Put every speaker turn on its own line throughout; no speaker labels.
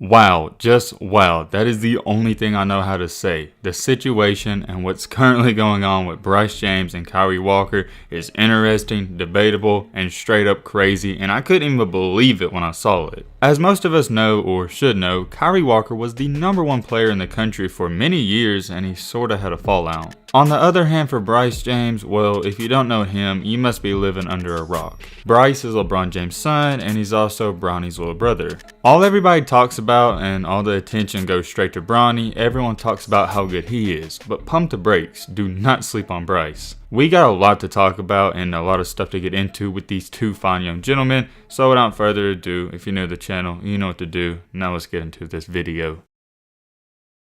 Wow, just wow. That is the only thing I know how to say. The situation and what's currently going on with Bryce James and Kyree Walker is interesting, debatable, and straight up crazy, and I couldn't even believe it when I saw it. As most of us know, or should know, Kyree Walker was the #1 player in the country for many years, and he sorta had a fallout. On the other hand, for Bryce James, well, if you don't know him, you must be living under a rock. Bryce is LeBron James' son, and he's also Bronny's little brother. All everybody talks about, and all the attention goes straight to Bronny, everyone talks about how good he is, but pump the brakes, do not sleep on Bryce. We got a lot to talk about and a lot of stuff to get into with these two fine young gentlemen, so without further ado, if you're new to the channel, you know what to do. Now let's get into this video.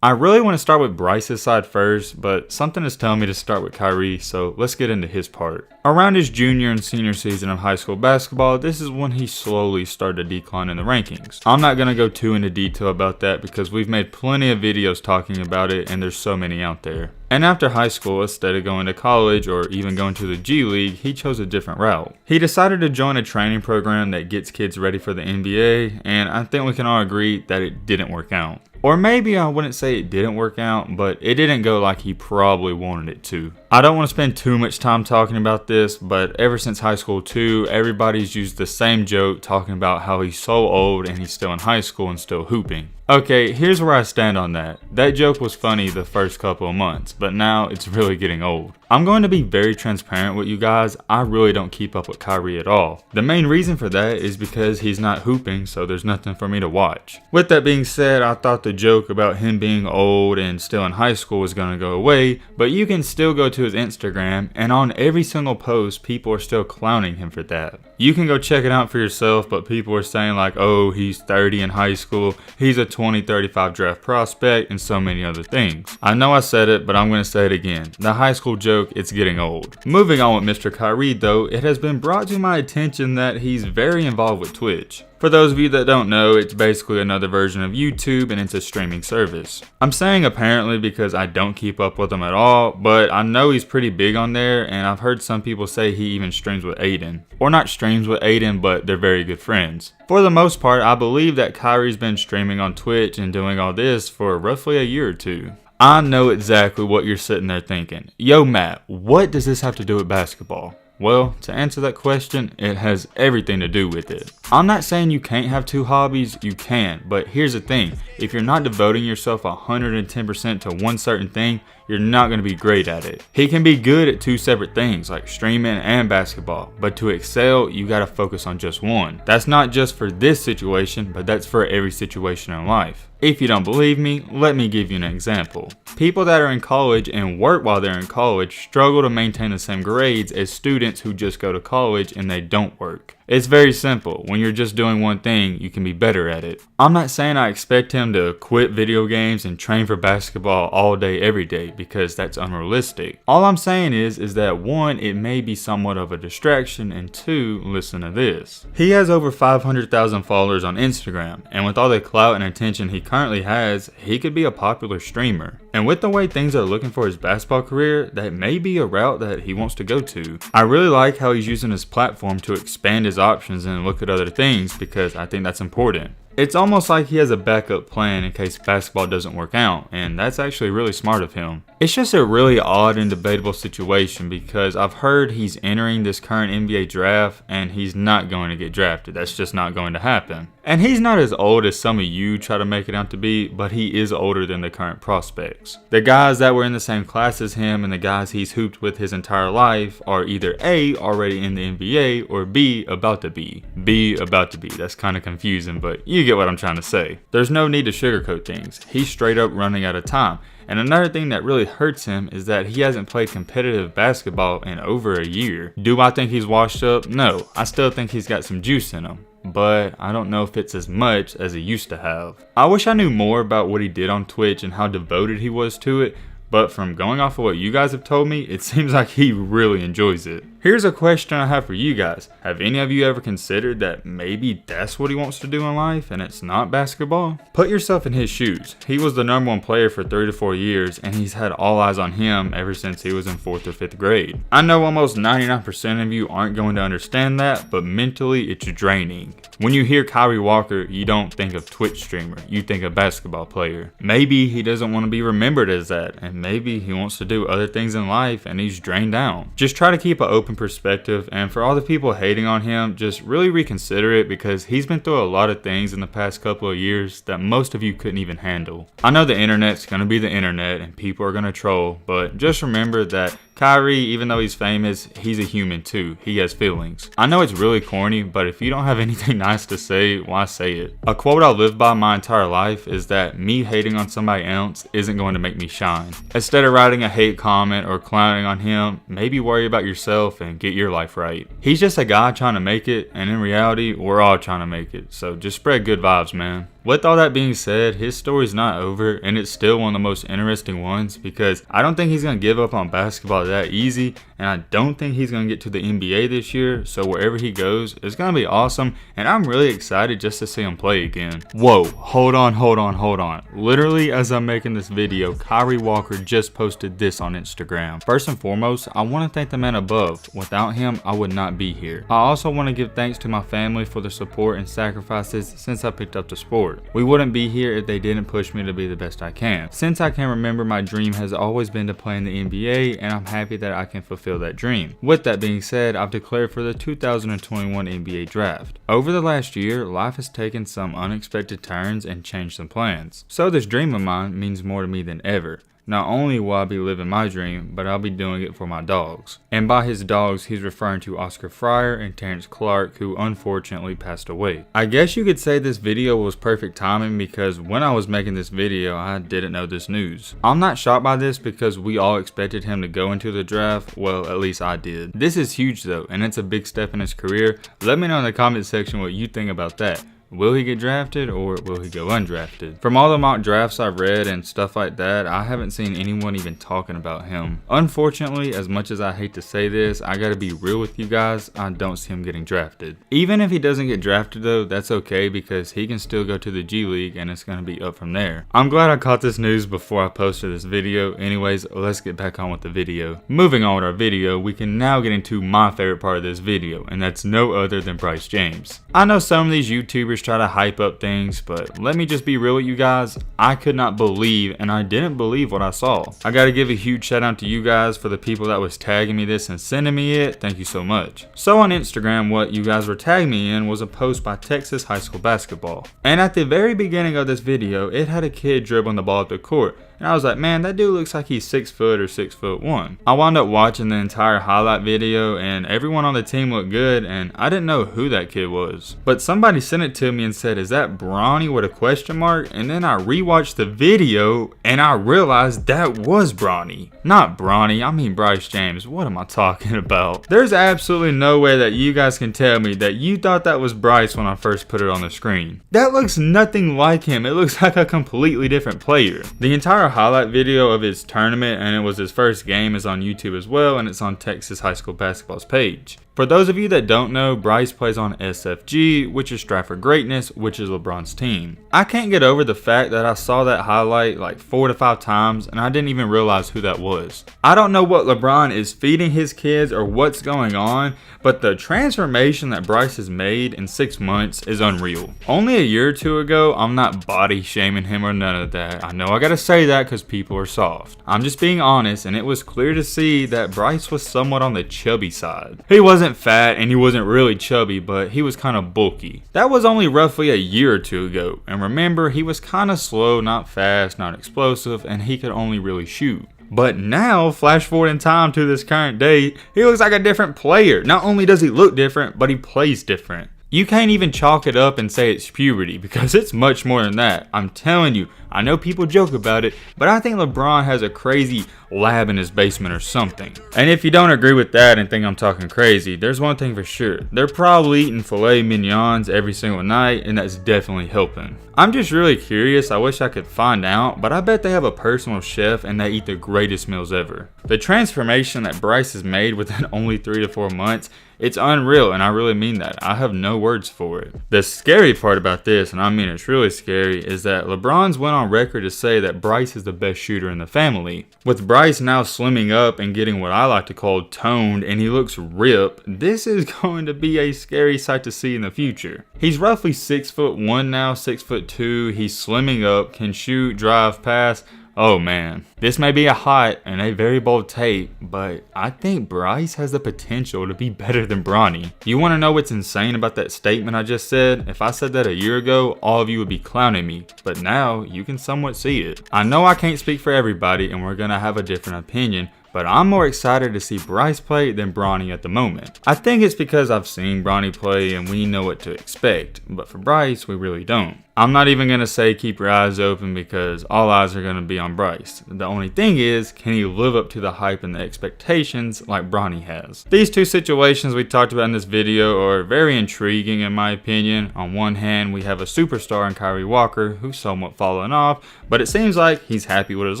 I really want to start with Bryce's side first, but something is telling me to start with Kyree, so let's get into his part. Around his junior and senior season of high school basketball, this is when he slowly started to decline in the rankings. I'm not going to go too into detail about that because we've made plenty of videos talking about it and there's so many out there. And after high school, instead of going to college or even going to the G League, he chose a different route. He decided to join a training program that gets kids ready for the NBA, and I think we can all agree that it didn't work out. Or maybe I wouldn't say it didn't work out, but it didn't go like he probably wanted it to. I don't want to spend too much time talking about this, but ever since high school too, everybody's used the same joke talking about how he's so old and he's still in high school and still hooping. Okay, here's where I stand on that. That joke was funny the first couple of months, but now it's really getting old. I'm going to be very transparent with you guys. I really don't keep up with Kyree at all. The main reason for that is because he's not hooping, so there's nothing for me to watch. With that being said, I thought the joke about him being old and still in high school was going to go away, but you can still go to his Instagram, and on every single post, people are still clowning him for that. You can go check it out for yourself, but people are saying like, oh, he's 30 in high school, he's a 2035 draft prospect, and so many other things. I know I said it, but I'm going to say it again. The high school joke, it's getting old. Moving on with Mr. Kyree though, it has been brought to my attention that he's very involved with Twitch. For those of you that don't know, it's basically another version of YouTube and it's a streaming service. I'm saying apparently because I don't keep up with him at all, but I know he's pretty big on there and I've heard some people say he even streams with Aiden. Or not streams with Aiden, but they're very good friends. For the most part, I believe that Kyree's been streaming on Twitch and doing all this for roughly a year or two. I know exactly what you're sitting there thinking. Yo Matt, what does this have to do with basketball? Well, to answer that question, it has everything to do with it. I'm not saying you can't have two hobbies, you can, but here's the thing. If you're not devoting yourself 110% to one certain thing, you're not going to be great at it. He can be good at two separate things like streaming and basketball, but to excel, you got to focus on just one. That's not just for this situation, but that's for every situation in life. If you don't believe me, let me give you an example. People that are in college and work while they're in college struggle to maintain the same grades as students who just go to college and they don't work. It's very simple. When you're just doing one thing, you can be better at it. I'm not saying I expect him to quit video games and train for basketball all day every day because that's unrealistic. All I'm saying is that one, it may be somewhat of a distraction, and two, listen to this. He has over 500,000 followers on Instagram, and with all the clout and attention he currently has, he could be a popular streamer. And with the way things are looking for his basketball career, that may be a route that he wants to go to. I really like how he's using his platform to expand his options and look at other things because I think that's important. It's almost like he has a backup plan in case basketball doesn't work out, and that's actually really smart of him. It's just a really odd and debatable situation because I've heard he's entering this current NBA draft and he's not going to get drafted. That's just not going to happen. And he's not as old as some of you try to make it out to be, but he is older than the current prospects. The guys that were in the same class as him and the guys he's hooped with his entire life are either A, already in the NBA, or B, about to be. That's kind of confusing, but you get what I'm trying to say. There's no need to sugarcoat things. He's straight up running out of time. And another thing that really hurts him is that he hasn't played competitive basketball in over a year. Do I think he's washed up? No, I still think he's got some juice in him, but I don't know if it's as much as he used to have. I wish I knew more about what he did on Twitch and how devoted he was to it, but from going off of what you guys have told me, it seems like he really enjoys it. Here's a question I have for you guys. Have any of you ever considered that maybe that's what he wants to do in life and it's not basketball? Put yourself in his shoes. He was the #1 player for 3 to 4 years and he's had all eyes on him ever since he was in 4th or 5th grade. I know almost 99% of you aren't going to understand that, but mentally it's draining. When you hear Kyree Walker, you don't think of Twitch streamer, you think of basketball player. Maybe he doesn't want to be remembered as that, and maybe he wants to do other things in life and he's drained down. Just try to keep an open perspective, and for all the people hating on him, just really reconsider it because he's been through a lot of things in the past couple of years that most of you couldn't even handle. I know the internet's going to be the internet and people are going to troll, but just remember that Kyree, even though he's famous, he's a human too. He has feelings. I know it's really corny, but if you don't have anything nice to say, why say it? A quote I lived by my entire life is that me hating on somebody else isn't going to make me shine. Instead of writing a hate comment or clowning on him, maybe worry about yourself and get your life right. He's just a guy trying to make it, and in reality, we're all trying to make it. So just spread good vibes, man. With all that being said, his story's not over, and it's still one of the most interesting ones because I don't think he's going to give up on basketball that easy, and I don't think he's going to get to the NBA this year, so wherever he goes, it's going to be awesome, and I'm really excited just to see him play again. Whoa, hold on. Literally, as I'm making this video, Kyree Walker just posted this on Instagram. First and foremost, I want to thank the man above. Without him, I would not be here. I also want to give thanks to my family for their support and sacrifices since I picked up the sport. We wouldn't be here if they didn't push me to be the best I can. Since I can remember, my dream has always been to play in the NBA, and I'm happy that I can fulfill that dream. With that being said, I've declared for the 2021 NBA draft. Over the last year, life has taken some unexpected turns and changed some plans. So this dream of mine means more to me than ever. Not only will I be living my dream, but I'll be doing it for my dogs. And by his dogs, he's referring to Oscar Fryer and Terrence Clark, who unfortunately passed away. I guess you could say this video was perfect timing because when I was making this video, I didn't know this news. I'm not shocked by this because we all expected him to go into the draft. Well, at least I did. This is huge though, and it's a big step in his career. Let me know in the comment section what you think about that. Will he get drafted or will he go undrafted? From all the mock drafts I've read and stuff like that, I haven't seen anyone even talking about him. Unfortunately, as much as I hate to say this, I gotta be real with you guys, I don't see him getting drafted. Even if he doesn't get drafted though, that's okay because he can still go to the G League and it's gonna be up from there. I'm glad I caught this news before I posted this video. Anyways, let's get back on with the video. Moving on with our video, we can now get into my favorite part of this video, and that's no other than Bryce James. I know some of these YouTubers try to hype up things, but let me just be real with you guys. I could not believe, and I didn't believe what I saw. I gotta give a huge shout out to you guys for the people that was tagging me this and sending me it. Thank you so much. So on Instagram, what you guys were tagging me in was a post by Texas high school basketball. And at the very beginning of this video, it had a kid dribbling the ball up the court. And I was like, man, that dude looks like he's 6 foot or 6'1". I wound up watching the entire highlight video and everyone on the team looked good and I didn't know who that kid was. But somebody sent it to me and said, is that Bronny with a question mark? And then I rewatched the video and I realized that was Bronny. Not Bronny, I mean Bryce James. What am I talking about? There's absolutely no way that you guys can tell me that you thought that was Bryce when I first put it on the screen. That looks nothing like him. It looks like a completely different player. The entire highlight video of his tournament, and it was his first game, is on YouTube as well, and it's on Texas High School Basketball's page. For those of you that don't know, Bryce plays on SFG, which is Strive for Greatness, which is LeBron's team. I can't get over the fact that I saw that highlight like 4 to 5 times and I didn't even realize who that was. I don't know what LeBron is feeding his kids or what's going on, but the transformation that Bryce has made in 6 months is unreal. Only a year or two ago, I'm not body shaming him or none of that. I know I gotta say that because people are soft. I'm just being honest, and it was clear to see that Bryce was somewhat on the chubby side. He wasn't fat and he wasn't really chubby, but he was kind of bulky. That was only roughly a year or two ago, and remember, he was kind of slow, not fast, not explosive, and he could only really shoot. But now, flash forward in time to this current day, he looks like a different player. Not only does he look different, but he plays different. You can't even chalk it up and say it's puberty because it's much more than that. I'm telling you, I know people joke about it, but I think LeBron has a crazy lab in his basement or something. And if you don't agree with that and think I'm talking crazy, there's one thing for sure. They're probably eating filet mignons every single night, and that's definitely helping. I'm just really curious. I wish I could find out, but I bet they have a personal chef and they eat the greatest meals ever. The transformation that Bryce has made within only 3 to 4 months, it's unreal, and I really mean that. I have no words for it. The scary part about this, and I mean it's really scary, is that LeBron's went on record to say that Bryce is the best shooter in the family. With Bryce now slimming up and getting what I like to call toned, and he looks ripped, this is going to be a scary sight to see in the future. He's roughly 6'1" now, 6'2". He's slimming up, can shoot, drive, pass. Oh man, this may be a hot and a very bold take, but I think Bryce has the potential to be better than Bronny. You want to know what's insane about that statement I just said? If I said that a year ago, all of you would be clowning me, but now you can somewhat see it. I know I can't speak for everybody and we're gonna have a different opinion, but I'm more excited to see Bryce play than Bronny at the moment. I think it's because I've seen Bronny play and we know what to expect, but for Bryce, we really don't. I'm not even going to say keep your eyes open because all eyes are going to be on Bryce. The only thing is, can he live up to the hype and the expectations like Bronny has? These two situations we talked about in this video are very intriguing in my opinion. On one hand, we have a superstar in Kyree Walker who's somewhat fallen off, but it seems like he's happy with his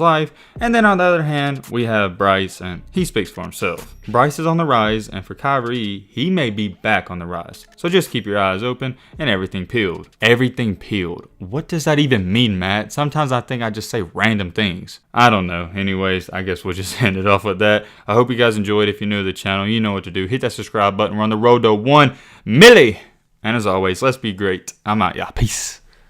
life. And then on the other hand, we have Bryce and he speaks for himself. Bryce is on the rise, and for Kyree, he may be back on the rise. So just keep your eyes open and everything peeled. Everything peeled. What does that even mean, Matt? Sometimes I think I just say random things. I don't know. Anyways, I guess we'll just end it off with that. I hope you guys enjoyed. If you're new to the channel, you know what to do. Hit that subscribe button. We're on the road to 1 milli. And as always, let's be great. I'm out, y'all. Peace.